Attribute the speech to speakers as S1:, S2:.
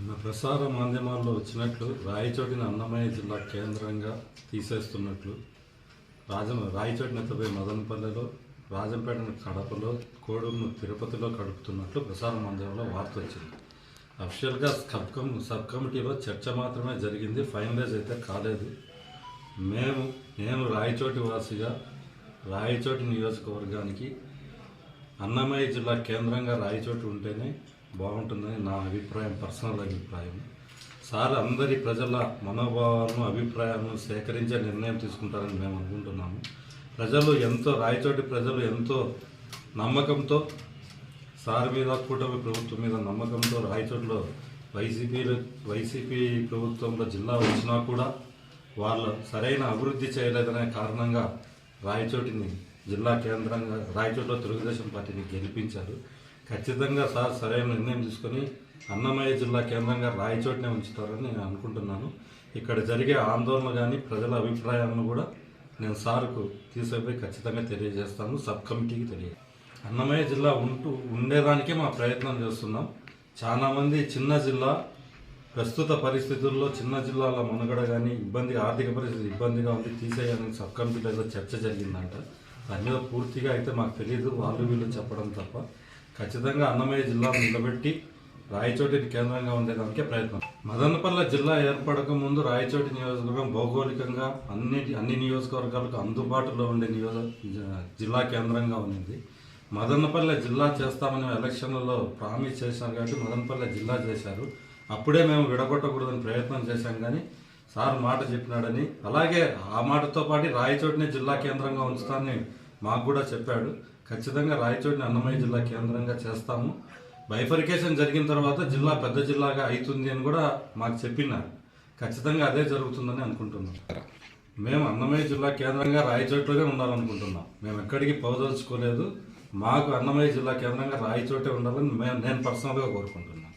S1: నా ప్రసార మాధ్యమాల్లో వచ్చినట్లు రాయచోటిని అన్నమయ్య జిల్లా కేంద్రంగా తీసేస్తున్నట్లు రాయచోటిని ఎత్తపోయి మదనపల్లెలో, రాజంపేటను కడపలో, కోడూరును తిరుపతిలో కడుపుతున్నట్లు ప్రసార మాధ్యమంలో వార్త వచ్చింది. అఫిషియల్గా సబ్ కమిటీలో చర్చ మాత్రమే జరిగింది, ఫైనలైజ్ అయితే కాలేదు. నేను రాయచోటి వాసిగా రాయచోటి నియోజకవర్గానికి అన్నమయ్య జిల్లా కేంద్రంగా రాయచోటి ఉంటేనే బాగుంటుందని నా అభిప్రాయం, పర్సనల్ అభిప్రాయం. సార్ అందరి ప్రజల మనోభావాలను, అభిప్రాయాలను సేకరించే నిర్ణయం తీసుకుంటారని మేము అనుకుంటున్నాము. రాయచోటి ప్రజలు ఎంతో నమ్మకంతో సార్ మీద, కూటమి ప్రభుత్వం మీద నమ్మకంతో రాయచోటిలో వైసీపీ ప్రభుత్వంలో జిల్లా వచ్చినా కూడా వాళ్ళు సరైన అభివృద్ధి చేయలేదనే కారణంగా రాయచోటిని జిల్లా కేంద్రంగా, రాయచోటిలో తెలుగుదేశం పార్టీని గెలిపించారు. ఖచ్చితంగా సార్ సరైన నిర్ణయం తీసుకొని అన్నమయ్య జిల్లా కేంద్రంగా రాయచోటినే ఉంచుతారని నేను అనుకుంటున్నాను. ఇక్కడ జరిగే ఆందోళన కానీ ప్రజల అభిప్రాయాలను కూడా నేను సార్కు తీసుకుపోయి ఖచ్చితంగా తెలియజేస్తాను, సబ్ కమిటీకి అన్నమయ్య జిల్లా ఉండేదానికే మా ప్రయత్నం చేస్తున్నాం. చాలామంది చిన్న జిల్లా, ప్రస్తుత పరిస్థితుల్లో చిన్న జిల్లాల మనుగడ కానీ ఆర్థిక పరిస్థితి ఇబ్బందిగా ఉంది, తీసేయాలని సబ్ కమిటీలో చర్చ జరిగిందంట. దాని మీద పూర్తిగా అయితే మాకు తెలియదు, వాళ్ళు వీళ్ళు చెప్పడం తప్ప. ఖచ్చితంగా అన్నమయ్య జిల్లాను నిలబెట్టి రాయచోటిని కేంద్రంగా ఉండేదానికే ప్రయత్నం. మదనపల్లె జిల్లా ఏర్పడక ముందు రాయచోటి నియోజకవర్గం భౌగోళికంగా అన్ని నియోజకవర్గాలకు అందుబాటులో ఉండే జిల్లా కేంద్రంగా ఉంది. మదనపల్లె జిల్లా చేస్తామని ఎలక్షన్లలో ప్రామిస్ చేశారు కాబట్టి మదనపల్లె జిల్లా చేశారు. అప్పుడే మేము విడగొట్టకూడదని ప్రయత్నం చేశాం, కానీ సార్ మాట చెప్పినాడని, అలాగే ఆ మాటతో పాటు రాయచోటిని జిల్లా కేంద్రంగా ఉంచుతానని మాకు కూడా చెప్పాడు. ఖచ్చితంగా రాయచోటిని అన్నమయ్య జిల్లా కేంద్రంగా చేస్తాము. బైఫర్కేషన్ జరిగిన తర్వాత జిల్లా పెద్ద జిల్లాగా అవుతుంది అని కూడా మాకు చెప్పినారు. ఖచ్చితంగా అదే జరుగుతుందని అనుకుంటున్నాం. మేము అన్నమయ్య జిల్లా కేంద్రంగా రాయచోటిలోనే ఉండాలనుకుంటున్నాం. మేము ఎక్కడికి పోదలుచుకోలేదు. మాకు అన్నమయ్య జిల్లా కేంద్రంగా రాయచోటే ఉండాలని నేను పర్సనల్గా కోరుకుంటున్నాను.